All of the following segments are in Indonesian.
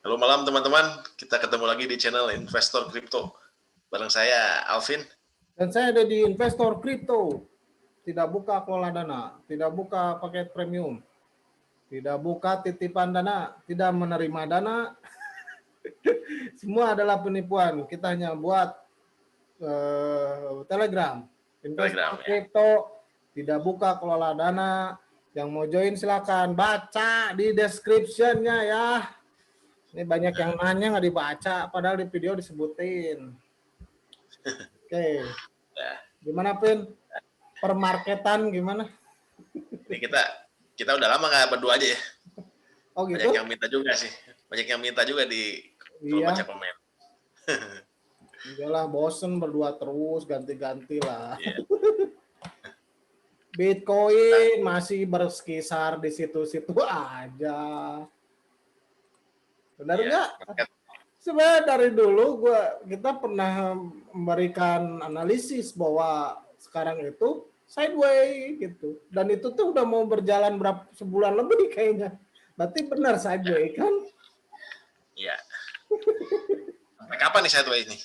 Halo malam teman-teman, kita ketemu lagi di channel Investor Crypto. Bareng saya Alvin. Dan saya ada di Investor Crypto. Tidak buka kelola dana, tidak buka paket premium, tidak buka titipan dana, tidak menerima dana. Semua adalah penipuan. Kita hanya buat Telegram. Investor Ya. Crypto tidak buka kelola dana. Yang mau join silakan baca di description-nya ya. Ini banyak yang nanya nggak dibaca, padahal di video disebutin. Oke. Nah, Gimana, Pin? Permarketan gimana? ini kita udah lama nggak berdua aja ya. Oh gitu? Banyak yang minta juga sih. Banyak yang minta juga di kalau Iya. baca komen. Iyalah, bosen berdua terus, ganti-ganti lah. Iya. Bitcoin masih berkisar di situ-situ aja. Benar Iya. nggak? Sebenarnya dari dulu kita pernah memberikan analisis bahwa sekarang itu sideways gitu. Dan itu tuh udah mau berjalan sebulan lebih kayaknya. Berarti benar sideways kan? Iya. Sampai kapan nih sideways ini?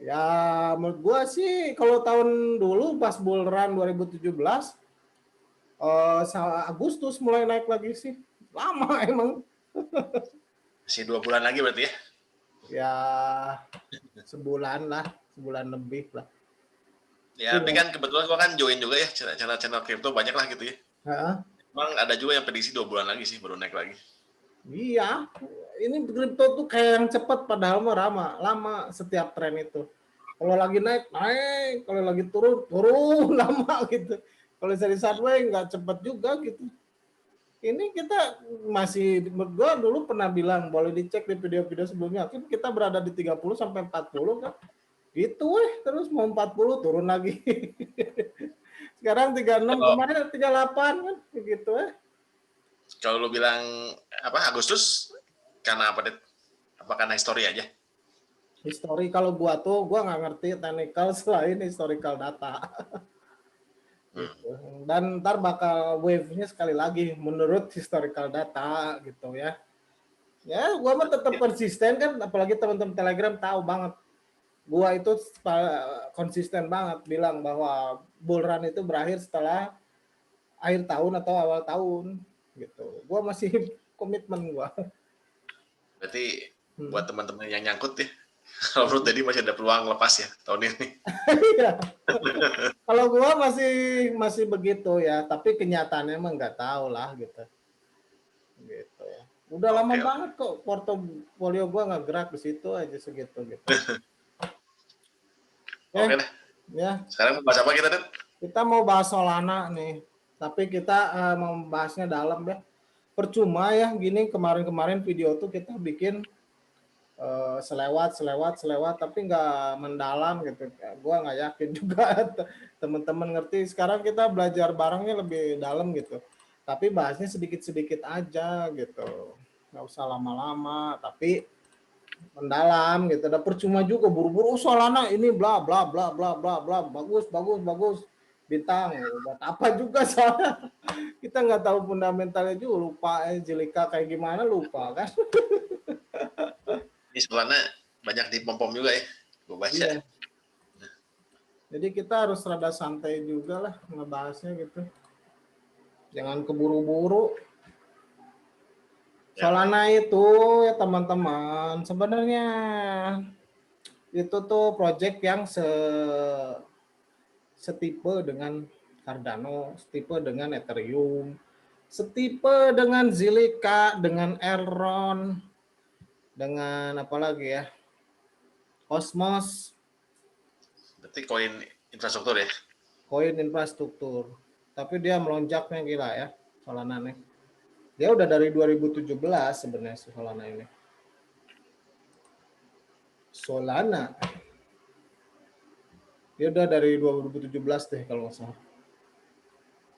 Ya menurut gua sih kalau tahun dulu pas bull run 2017 Agustus mulai naik lagi sih. Lama emang. Masih 2 bulan lagi berarti ya? Ya sebulan lah, sebulan lebih lah. Ya, tapi kan kebetulan gua kan join juga ya channel crypto banyak lah gitu ya. Emang ada juga yang prediksi 2 bulan lagi sih baru naik lagi. Iya, ini kripto tuh kayak yang cepat padahal mah lama setiap tren itu. Kalau lagi naik, naik. Kalau lagi turun, turun lama gitu. Kalau dari sideways nggak cepat juga gitu. Ini kita masih, gue dulu pernah bilang, boleh dicek di video-video sebelumnya, kita berada di 30 sampai 40 kan. Itu terus mau 40 turun lagi. Sekarang 36, kemarin 38 kan, begitu Kalau lu bilang apa Agustus karena apa deh? Apa karena histori aja? History kalau gua nggak ngerti technical selain historical data. Gitu. Dan ntar bakal wave-nya sekali lagi menurut historical data gitu ya. Ya, gua mah tetap konsisten kan, apalagi teman-teman Telegram tahu banget. Gua itu konsisten banget bilang bahwa bull run itu berakhir setelah akhir tahun atau awal tahun gitu. Gua masih komitmen gua. Berarti buat teman-teman yang nyangkut ya, kalau menurut Dedi masih ada peluang lepas ya tahun ini. Iya. Kalau gua masih begitu ya, tapi kenyataannya emang nggak tahu lah gitu. Gitu ya. Udah lama banget kok portofolio gua nggak gerak di situ aja segitu gitu. Oke deh. Ya. Sekarang mau bahas apa kita, Den? Kita mau bahas Solana nih, tapi kita mau bahasnya dalam ya. Percuma ya gini kemarin video tuh kita bikin selewat tapi nggak mendalam gitu. Gua nggak yakin juga teman-teman ngerti. Sekarang kita belajar barengnya lebih dalam gitu, tapi bahasnya sedikit-sedikit aja gitu, nggak usah lama-lama tapi mendalam gitu. Ada percuma juga buru-buru Solana ini bla bla bla bla bla bla bagus bintang buat apa juga soalnya kita nggak tahu fundamentalnya juga, lupa Jelika kayak gimana lupa kan. Ini sebenarnya banyak di pom-pom juga ya, gue baca. Iya. Jadi kita harus rada santai juga lah ngebahasnya gitu. Jangan keburu-buru. Solana itu ya teman-teman, sebenarnya itu tuh project yang setipe dengan Cardano, setipe dengan Ethereum, setipe dengan Zilliqa, dengan Elrond, dengan apa lagi ya, Cosmos. Berarti koin infrastruktur ya? Koin infrastruktur. Tapi dia melonjaknya gila ya, Solana nih. Dia udah dari 2017 sebenarnya Solana ini. Solana. Dia udah dari 2017 deh kalau nggak salah.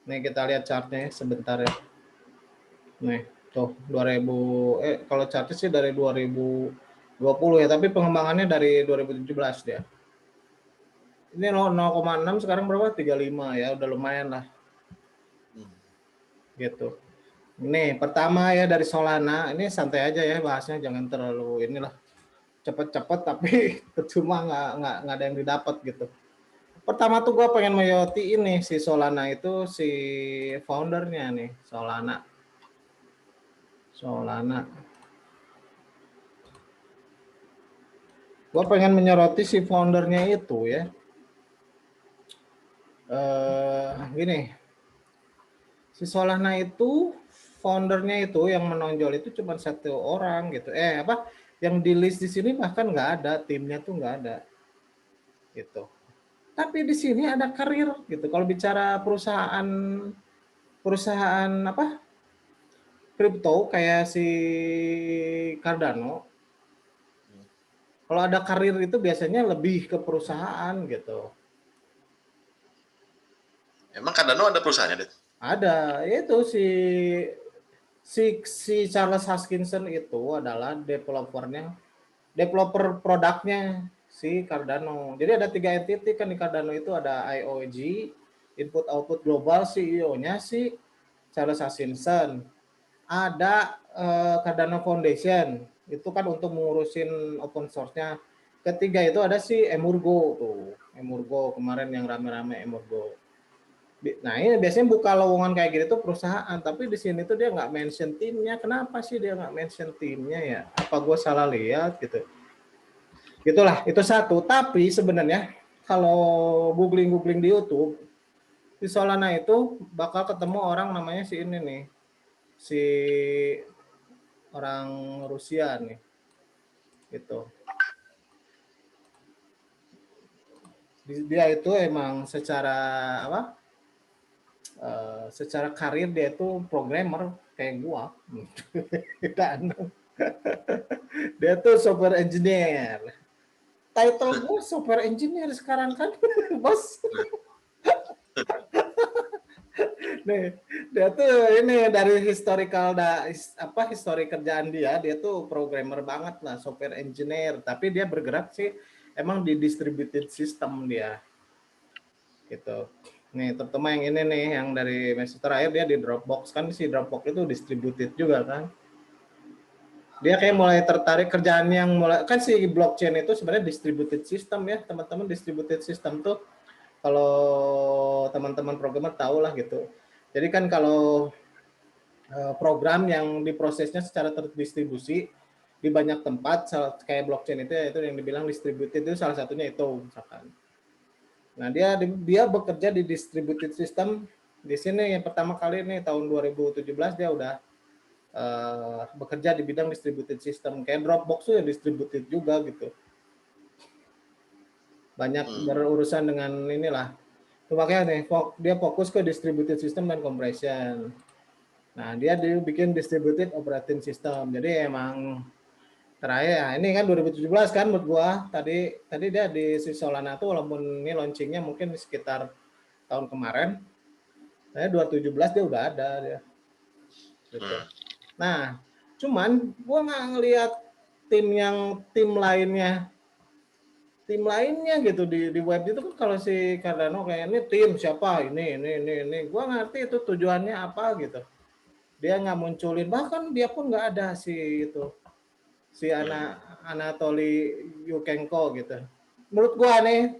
Nih kita lihat chartnya sebentar ya. Nih, tuh 2000 kalau chartnya sih dari 2020 ya, tapi pengembangannya dari 2017 dia. Ini 0,6 sekarang berapa? 35 ya, udah lumayan lah. Gitu. Nih, pertama ya dari Solana, ini santai aja ya bahasnya, jangan terlalu inilah cepet-cepet tapi cuma nggak ada yang didapat gitu. Pertama tuh gue pengen mayoti ini si Solana itu si foundernya nih Solana. Gue pengen menyoroti si foundernya itu ya. Gini, si Solana itu foundernya itu yang menonjol itu cuma satu orang gitu. Yang di list di sini bahkan nggak ada, timnya tuh nggak ada gitu. Tapi di sini ada karir gitu. Kalau bicara perusahaan apa kripto kayak si Cardano, kalau ada karir itu biasanya lebih ke perusahaan gitu. Emang Cardano ada perusahaannya, Det? Ada, yaitu si Charles Hoskinson itu adalah developer produknya si Cardano. Jadi ada 3 entity kan di Cardano itu, ada IOG, Input Output Global, CEO-nya si Charles Hoskinson. Ada Cardano Foundation, itu kan untuk mengurusin open source-nya. Ketiga itu ada si Emurgo tuh, Emurgo kemarin yang rame-rame Emurgo. Nah ini biasanya buka lowongan kayak gitu tuh perusahaan, tapi di sini tuh dia nggak mention timnya. Kenapa sih dia nggak mention timnya ya? Apa gue salah lihat gitu? Itulah, itu satu. Tapi sebenarnya kalau googling di YouTube, di Solana itu bakal ketemu orang namanya si ini nih, si orang Rusia nih, gitu. Dia itu emang secara apa? Secara karir dia itu programmer kayak gua. Dan dia tuh software engineer. Title gua software engineer sekarang kan, bos. Nih, dia tuh ini dari histori kerjaan dia tuh programmer banget lah, software engineer, tapi dia bergerak sih emang di distributed system dia. Gitu. Nih, terutama yang ini nih, yang dari message terakhir dia di Dropbox, kan si Dropbox itu distributed juga kan. Dia kayak mulai tertarik kerjaan yang mulai, kan si blockchain itu sebenarnya distributed system ya, teman-teman. Distributed system tuh kalau teman-teman programmer tahu lah gitu. Jadi kan kalau program yang diprosesnya secara terdistribusi di banyak tempat, kayak blockchain itu yang dibilang distributed, itu salah satunya itu misalkan. Nah, dia bekerja di distributed system di sini yang pertama kali nih tahun 2017 dia udah bekerja di bidang distributed system. Kayak Dropbox tuh ya distributed juga gitu. Banyak berurusan dengan inilah. Makanya nih dia fokus ke distributed system dan compression. Nah, dia bikin distributed operating system. Jadi emang terakhir ya, ini kan 2017 kan menurut gua. Tadi dia di si Solana tuh walaupun ini launchingnya mungkin sekitar tahun kemarin. Saya 2017 dia udah ada dia. Gitu. Nah, cuman gua nggak ngelihat tim lainnya gitu di web itu kan. Kalau si Cardano kayak ini tim siapa ini gua ngerti itu tujuannya apa gitu. Dia nggak munculin, bahkan dia pun nggak ada si Anatoly Yukenko gitu. Menurut gua nih,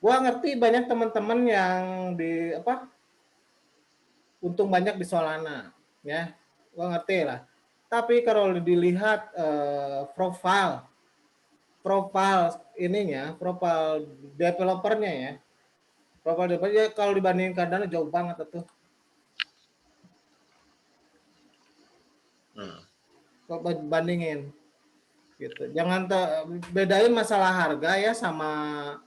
gua ngerti banyak teman-teman yang untung banyak di Solana ya, gua ngerti lah. Tapi kalau dilihat profil developernya ya, kalau dibandingin Cardano jauh banget tuh. Bandingin gitu. Jangan bedain masalah harga ya sama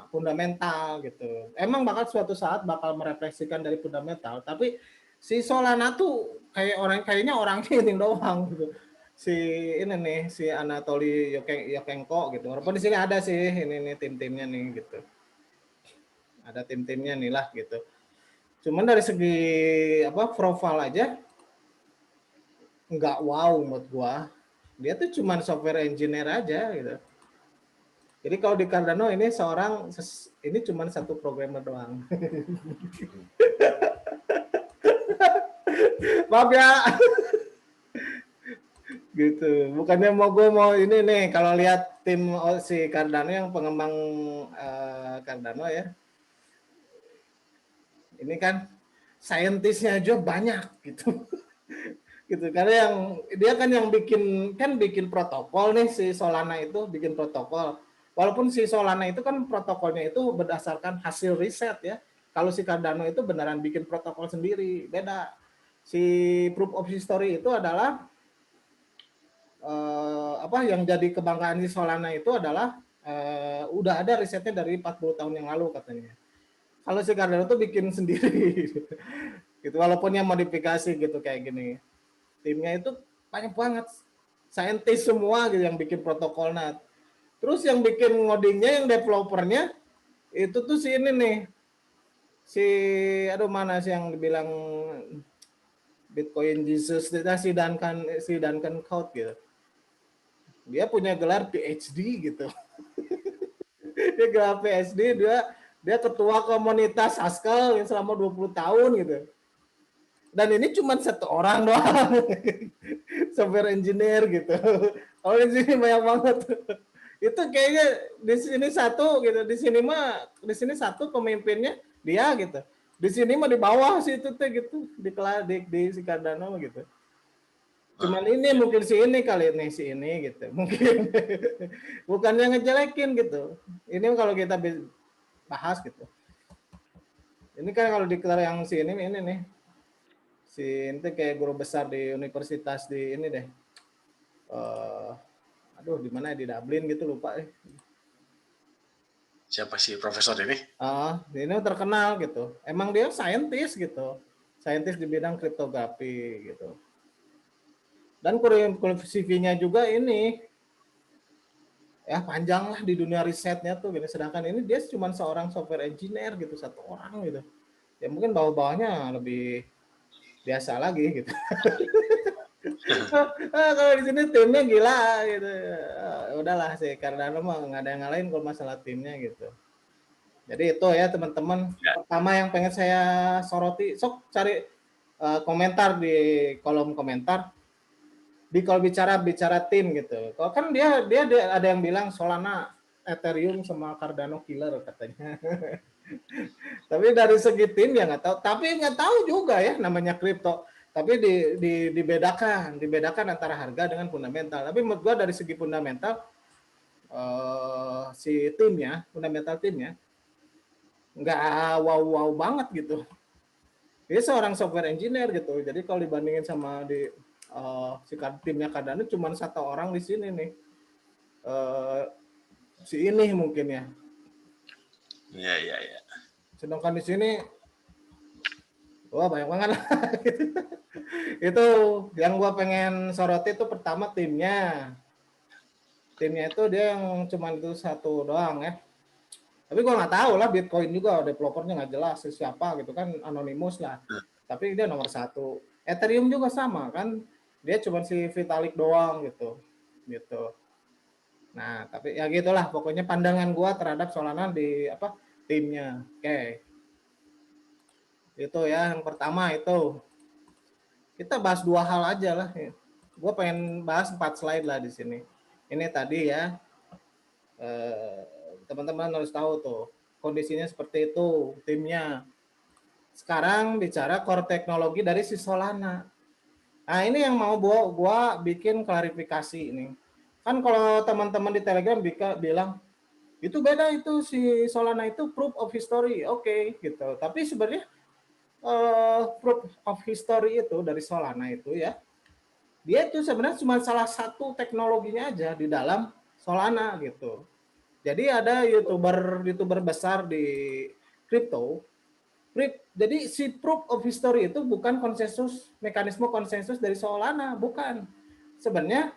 fundamental gitu. Emang suatu saat bakal merefleksikan dari fundamental, tapi si Solana tuh kayaknya orangnya ini doang gitu. Si Anatoly Yukenko gitu. Walaupun di sini ada sih ini tim-timnya nih gitu. Ada tim-timnya nih lah gitu. Cuman dari segi profil aja nggak wow menurut gua. Dia tuh cuman software engineer aja gitu. Jadi kalau di Cardano ini ini cuma satu programmer doang. Maaf ya. Gitu. Bukannya gue mau ini nih, kalau lihat tim si Cardano yang pengembang Cardano ya. Ini kan saintisnya aja banyak gitu. Gitu. Karena yang dia kan yang bikin protokol nih, si Solana itu bikin protokol. Walaupun si Solana itu kan protokolnya itu berdasarkan hasil riset ya. Kalau si Cardano itu beneran bikin protokol sendiri, beda. Si proof of history itu adalah yang jadi kebanggaan di Solana itu adalah udah ada risetnya dari 40 tahun yang lalu katanya. Kalau si Cardano tuh bikin sendiri. Gitu, walaupun yang modifikasi gitu kayak gini. Timnya itu banyak banget. Saintis semua gitu yang bikin protokolnya. Terus yang bikin ngodingnya, yang developernya itu tuh si ini nih. Mana sih yang dibilang Bitcoin Jesus, si Duncan Code gitu. Dia punya gelar PhD gitu. Dia gelar PhD, dia ketua komunitas Haskell yang selama 20 tahun gitu. Dan ini cuma satu orang doang. Software engineer gitu. Kalau di sini banyak banget. Itu kayaknya di sini satu gitu, di sini satu pemimpinnya dia gitu. Di sini mah di bawah sih itu tuh gitu, di si Cardano gitu. Cuman ini mungkin si ini kali nih, si ini gitu. Mungkin bukannya ngejelekin gitu. Ini kalau kita bahas gitu. Ini kan kalau diklar yang si ini nih. Si ini kayak guru besar di universitas di ini deh. Di mana di Dublin gitu, lupa. Siapa sih profesor ini? Ini terkenal gitu. Emang dia saintis gitu. Saintis di bidang kriptografi gitu. Dan CV-nya juga ini ya panjang lah di dunia risetnya tuh gini. Sedangkan ini dia cuma seorang software engineer gitu, satu orang gitu. Ya mungkin bawah-bawahnya lebih biasa lagi gitu. Kalau di sini timnya gila gitu. Udahlah sih, karena mah nggak ada yang ngalahin kalau masalah timnya gitu. Jadi itu ya teman-teman. Ya. Pertama yang pengen saya soroti, sok cari komentar di kolom komentar. Kalau bicara tim gitu. Kalau kan dia ada yang bilang Solana, Ethereum sama Cardano killer katanya. Tapi dari segi tim ya nggak tahu. Tapi nggak tahu juga ya namanya kripto. Tapi dibedakan antara harga dengan fundamental. Tapi menurut gua dari segi fundamental si timnya, fundamental timnya nggak wow banget gitu. Dia seorang software engineer gitu. Jadi kalau dibandingin sama si timnya Cardano cuma satu orang di sini nih. Si ini mungkin ya. Iya. Sedangkan di sini wah banyak banget. Itu yang gua pengen soroti itu pertama timnya. Timnya itu dia yang cuma itu satu doang ya. Tapi gue nggak tahu lah, Bitcoin juga developernya nggak jelas siapa gitu kan, anonimus lah. Tapi dia nomor satu. Ethereum juga sama kan, dia cuma si Vitalik doang gitu. Nah tapi ya gitulah pokoknya pandangan gue terhadap Solana di timnya. Oke. Itu ya yang pertama itu. Kita bahas dua hal aja lah. Gue pengen bahas 4 slide lah di sini. Ini tadi ya. Teman-teman harus tahu tuh kondisinya seperti itu timnya. Sekarang bicara core teknologi dari si Solana. Nah ini yang mau gua bikin klarifikasi ini. Kan kalau teman-teman di Telegram bilang itu beda, itu si Solana itu proof of history, oke, gitu. Tapi sebenarnya proof of history itu dari Solana itu ya, dia itu sebenarnya cuma salah satu teknologinya aja di dalam Solana gitu. Jadi ada youtuber besar di kripto. Jadi si proof of history itu bukan mekanisme konsensus dari Solana, bukan. Sebenarnya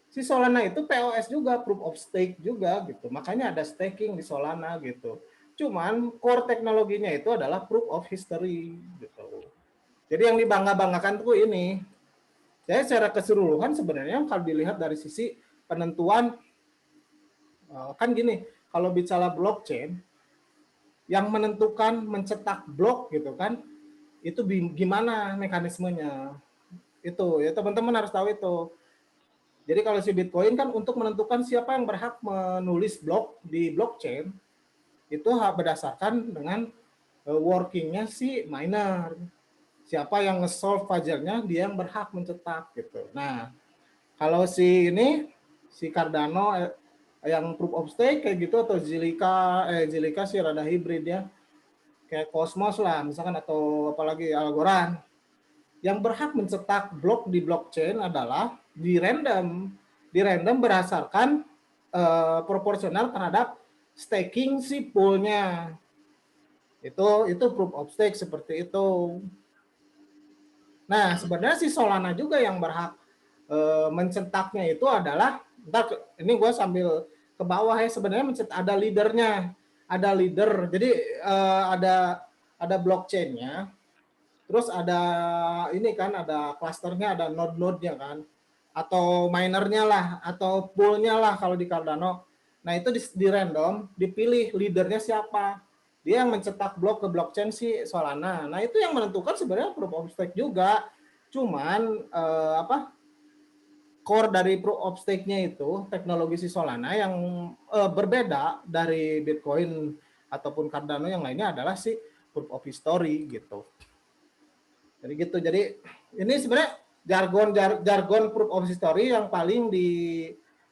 si Solana itu POS juga, proof of stake juga gitu. Makanya ada staking di Solana gitu. Cuman core teknologinya itu adalah proof of history gitu. Jadi yang dibangga-banggakan tuh ini. Saya secara keseluruhan sebenarnya kalau dilihat dari sisi penentuan kan gini, kalau bicara blockchain yang menentukan mencetak blok gitu kan, itu gimana mekanismenya. Itu ya teman-teman harus tahu itu. Jadi kalau si Bitcoin kan untuk menentukan siapa yang berhak menulis blok di blockchain itu berdasarkan dengan workingnya si miner. Siapa yang nge-solve puzzle-nya dia yang berhak mencetak gitu. Nah, kalau si Cardano yang proof of stake kayak gitu atau Zilliqa sih rada hybrid ya. Kayak Cosmos lah misalkan atau apalagi Algorand. Yang berhak mencetak blok di blockchain adalah di random berdasarkan proporsional terhadap staking si poolnya. Itu proof of stake seperti itu. Nah, sebenarnya si Solana juga yang berhak mencetaknya itu adalah, ini gue sambil ke bawah ya, sebenarnya ada leadernya, ada leader. Jadi ada blockchainnya, terus ada ini kan, ada clusternya, ada node-node-nya kan, atau minernya lah, atau poolnya lah kalau di Cardano. Nah itu di random, dipilih leadernya siapa. Dia yang mencetak blok ke blockchain si Solana. Nah itu yang menentukan sebenarnya proof of stake juga. Cuman core dari proof of stake-nya itu teknologi si Solana yang berbeda dari Bitcoin ataupun Cardano yang lainnya adalah si proof of history gitu. Jadi gitu. Jadi ini sebenarnya jargon proof of history yang paling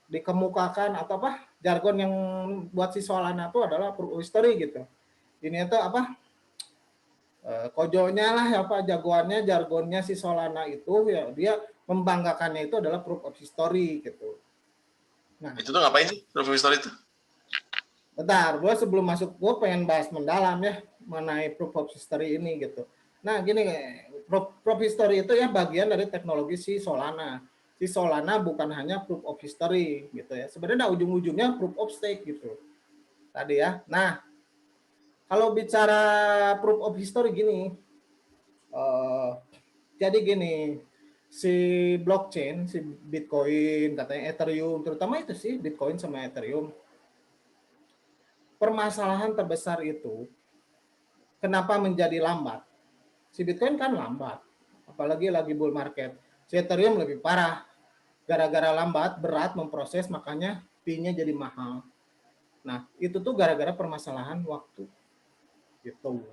dikemukakan atau jargon yang buat si Solana itu adalah proof of history gitu. Ini itu kojonya lah jagoannya jargonnya si Solana itu ya dia membanggakannya itu adalah proof of history gitu. Nah, itu tuh ngapain sih proof of history itu? Bentar, gue sebelum masuk gue pengen bahas mendalam ya mengenai proof of history ini gitu. Nah gini, proof of history itu ya bagian dari teknologi si Solana. Si Solana bukan hanya proof of history gitu ya. Sebenarnya ujung-ujungnya proof of stake gitu. Tadi ya. Nah, kalau bicara proof of history gini, jadi gini, si blockchain, si Bitcoin, katanya Ethereum, terutama itu sih Bitcoin sama Ethereum. Permasalahan terbesar itu, kenapa menjadi lambat? Si Bitcoin kan lambat, apalagi lagi bull market. Si Ethereum lebih parah, gara-gara lambat, berat memproses, makanya fee-nya jadi mahal. Nah, itu tuh gara-gara permasalahan waktu. Gitu.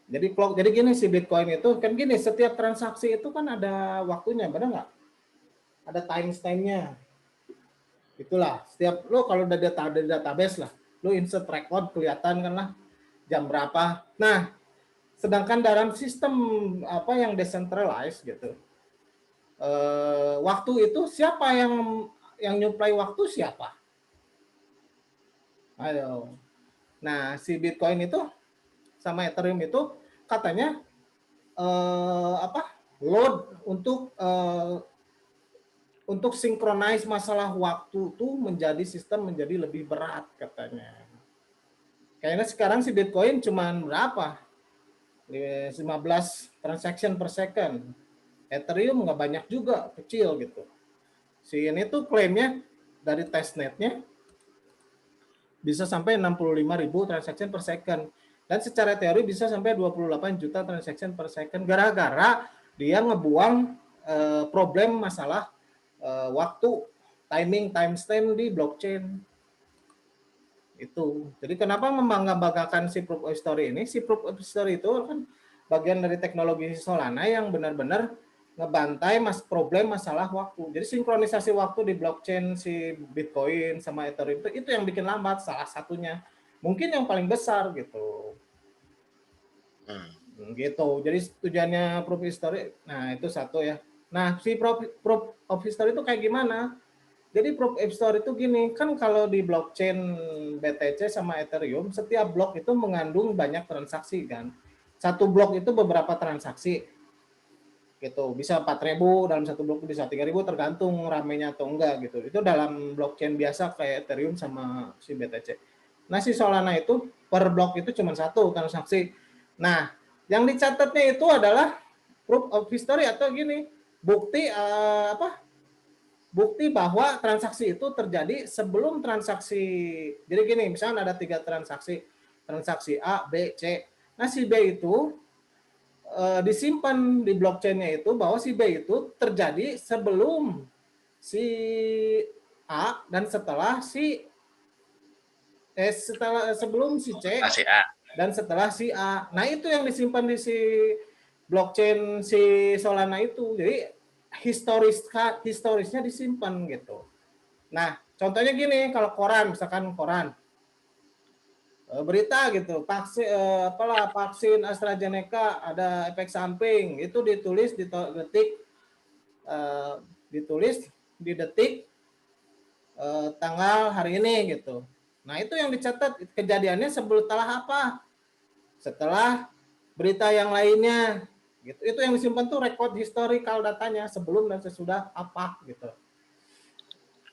Jadi gini si Bitcoin itu kan gini, setiap transaksi itu kan ada waktunya, benar nggak? Ada timestamp-nya. Itulah, setiap lo kalau udah ada database lah, lo insert record kelihatan kan lah jam berapa. Nah, sedangkan dalam sistem yang decentralized gitu, waktu itu siapa yang nyuplai waktu siapa? Ayo. Nah, si Bitcoin itu sama Ethereum itu katanya load untuk sinkronize masalah waktu tuh menjadi sistem menjadi lebih berat katanya. Kayaknya sekarang si Bitcoin cuman berapa? 15 transaction per second. Ethereum nggak banyak juga, kecil gitu. Si ini tuh klaimnya dari testnetnya bisa sampai 65.000 transaction per second. Dan secara teori bisa sampai 28 juta transaction per second. Gara-gara dia ngebuang problem masalah waktu, timestamp di blockchain. Itu. Jadi kenapa membanggakan si proof of history ini? Si proof of history itu kan bagian dari teknologi Solana yang benar-benar ngebantai problem masalah waktu. Jadi sinkronisasi waktu di blockchain si Bitcoin sama Ethereum itu yang bikin lambat salah satunya. Mungkin yang paling besar gitu. Gitu. Jadi tujuannya proof of history, nah itu satu ya. Nah, si proof of history itu kayak gimana? Jadi proof of history itu gini, kan kalau di blockchain BTC sama Ethereum, setiap blok itu mengandung banyak transaksi kan. Satu blok itu beberapa transaksi. Gitu. Bisa 4.000 dalam satu blok, bisa 3.000 tergantung ramenya atau enggak gitu. Itu dalam blockchain biasa kayak Ethereum sama si BTC. Nah, si Solana itu per blok itu cuma satu transaksi. Nah, yang dicatatnya itu adalah proof of history atau gini, bukti bukti bahwa transaksi itu terjadi sebelum transaksi. Jadi gini, misalnya ada 3 transaksi A, B, C. Nah si B itu disimpan di blockchain-nya itu bahwa si B itu terjadi sebelum si A dan setelah si sebelum si C dan setelah si A. Nah, itu yang disimpan di si blockchain si Solana itu. Jadi historisnya disimpan gitu. Nah, contohnya gini, kalau koran, misalkan koran berita gitu, vaksin AstraZeneca ada efek samping, itu ditulis di detik tanggal hari ini gitu. Nah, itu yang dicatat kejadiannya setelah apa? Setelah berita yang lainnya gitu. Itu yang disimpan tuh record historical datanya sebelum dan sesudah apa gitu.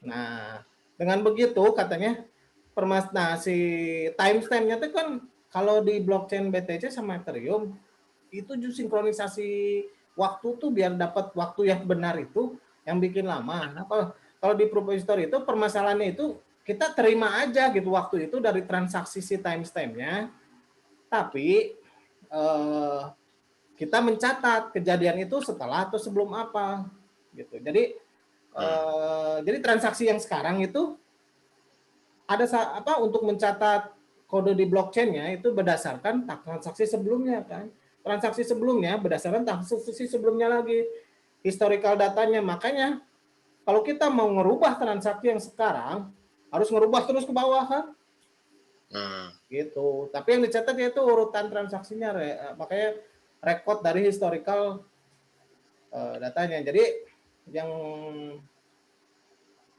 Nah, dengan begitu katanya si timestamp-nya itu kan kalau di blockchain BTC sama Ethereum itu justru sinkronisasi waktu tuh biar dapat waktu yang benar itu yang bikin lama. Nah, kalau di proof of history itu permasalahannya itu kita terima aja gitu waktu itu dari transaksi si timestamp-nya, tapi kita mencatat kejadian itu setelah atau sebelum apa gitu. Jadi transaksi yang sekarang itu ada untuk mencatat kode di blockchain-nya itu berdasarkan transaksi sebelumnya kan. Transaksi sebelumnya berdasarkan transaksi sebelumnya lagi historical datanya. Makanya kalau kita mau ngerubah transaksi yang sekarang harus ngerubah terus ke bawah kan. Gitu. Tapi yang dicatat itu urutan transaksinya, makanya record dari historical datanya. Jadi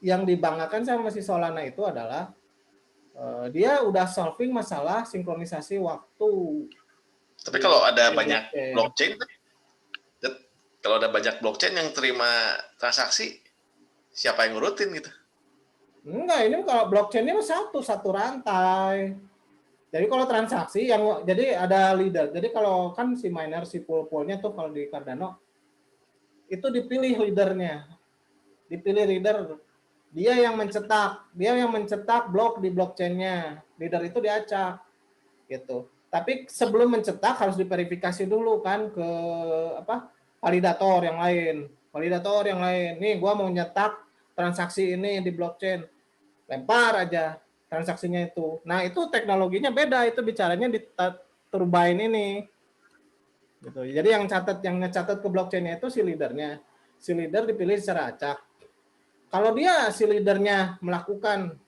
yang dibanggakan sama si Solana itu adalah dia udah solving masalah sinkronisasi waktu. Tapi kalau ada banyak blockchain yang terima transaksi, siapa yang ngurutin gitu? Enggak, ini kalau blockchain-nya satu rantai. Jadi kalau transaksi jadi ada leader. Jadi kalau kan si miner, si pool-poolnya tuh kalau di Cardano itu dipilih leadernya. Dipilih leader. Dia yang mencetak blok di blockchain-nya. Leader itu diacak. Gitu. Tapi sebelum mencetak harus diverifikasi dulu kan ke validator yang lain. Nih gua mau nyetak transaksi ini di blockchain. Lempar aja transaksinya itu. Nah, itu teknologinya beda, itu bicaranya di turbine ini. Gitu. Jadi yang ngecatat ke blockchain-nya itu si leadernya. Si leader dipilih secara acak. Kalau dia si leadernya melakukan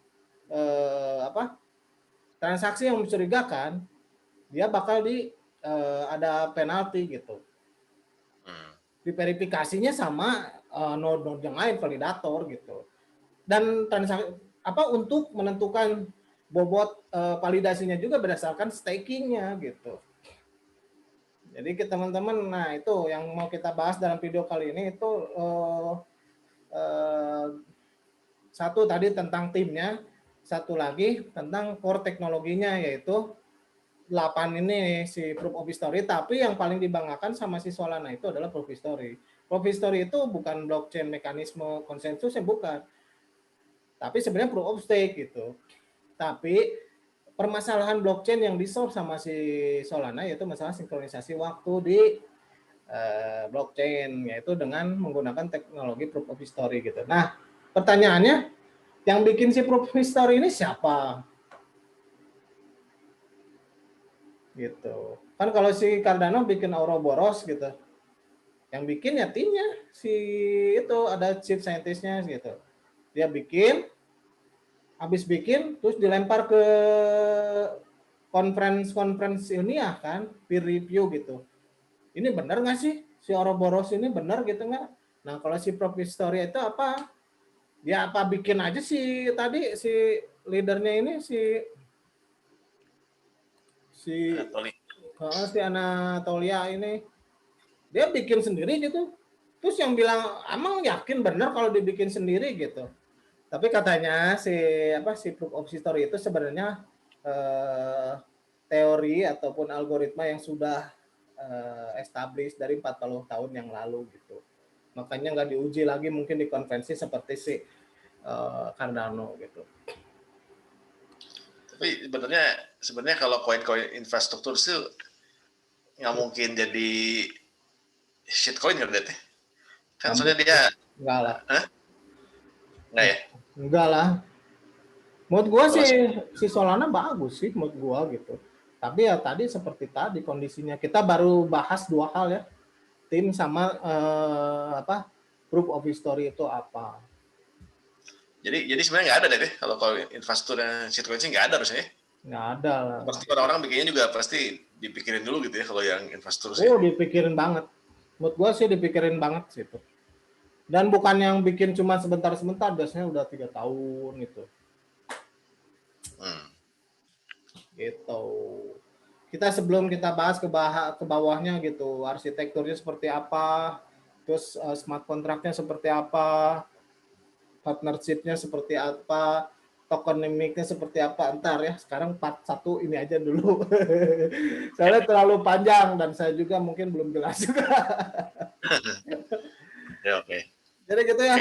transaksi yang mencurigakan, dia bakal ada penalti gitu. Diverifikasinya sama node-node yang lain, validator gitu. Dan transaksi untuk menentukan bobot validasinya juga berdasarkan stakingnya gitu. Jadi teman-teman, nah itu yang mau kita bahas dalam video kali ini itu satu tadi tentang timnya, satu lagi tentang core teknologinya yaitu 8 ini si proof of history, tapi yang paling dibanggakan sama si Solana itu adalah proof of history. Proof of history itu bukan blockchain mekanisme konsensus yang bukan. Tapi sebenarnya proof of stake gitu. Tapi permasalahan blockchain yang di-solve sama si Solana yaitu masalah sinkronisasi waktu di blockchain, yaitu dengan menggunakan teknologi proof of history gitu. Nah, pertanyaannya, yang bikin si proof of history ini siapa? Gitu. Kan kalau si Cardano bikin Ouroboros gitu, yang bikin ya timnya, si itu ada chief scientist-nya gitu. Dia bikin, habis bikin, terus dilempar ke conference ilmiah kan, peer review gitu. Ini benar nggak sih si Ouroboros ini benar gitu nggak? Nah kalau si proof of history itu apa? Dia apa bikin aja si tadi si leadernya ini si Anatolia ini dia bikin sendiri gitu. Terus yang bilang emang yakin benar kalau dibikin sendiri gitu. Tapi katanya si proof of history itu sebenarnya teori ataupun algoritma yang sudah established dari 40 tahun yang lalu gitu. Makanya nggak diuji lagi mungkin di konvensi seperti si Cardano gitu. Tapi sebenarnya kalau koin-koin infrastruktur itu nggak mungkin jadi shitcoin kan deh. Kan soalnya dia enggak lah. Enggak ya? Enggak lah. Menurut gua sih si Solana bagus sih menurut gua gitu. Tapi ya tadi seperti tadi kondisinya kita baru bahas dua hal ya. Tim sama proof of history itu apa. Jadi sebenarnya nggak ada deh kalau infrastrukturnya shitcoin sih nggak ada harusnya. Nggak ada lah. Pasti orang-orang bikinnya juga pasti dipikirin dulu gitu ya kalau yang infrastruktur sih. Oh, dipikirin banget. Menurut gua sih dipikirin banget sih itu. Dan bukan yang bikin cuma sebentar-sebentar, biasanya udah 3 tahun gitu. Gitu. Kita sebelum kita bahas ke bawahnya gitu, arsitekturnya seperti apa, terus smart contract-nya seperti apa, partnership-nya seperti apa, tokenomics-nya seperti apa, entar ya. Sekarang part 1 ini aja dulu. Soalnya terlalu panjang dan saya juga mungkin belum jelas juga. Ya, oke. Jadi gitu ya.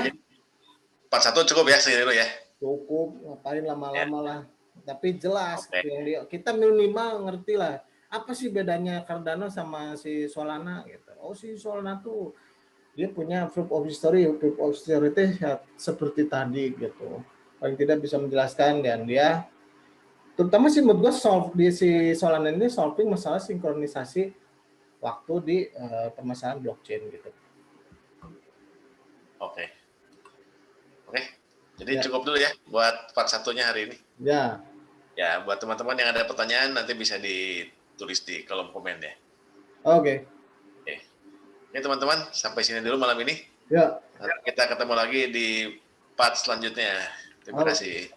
Part 1 cukup ya segini dulu ya. Cukup, ngapain lama-lama lah. Tapi jelas kita minimal ngerti lah apa sih bedanya Cardano sama si Solana gitu. Oh, si Solana tuh dia punya proof of history itu ya, seperti tadi gitu. Paling tidak bisa menjelaskan dan dia terutama sih menurut gue di si Solana ini solving masalah sinkronisasi waktu di permasalahan blockchain gitu. Oke. Jadi cukup dulu ya buat part 1-nya hari ini. Ya. Ya, buat teman-teman yang ada pertanyaan nanti bisa ditulis di kolom komen ya. Oke. Oke teman-teman, sampai sini dulu malam ini. Ya. Nanti kita ketemu lagi di part selanjutnya. Terima kasih.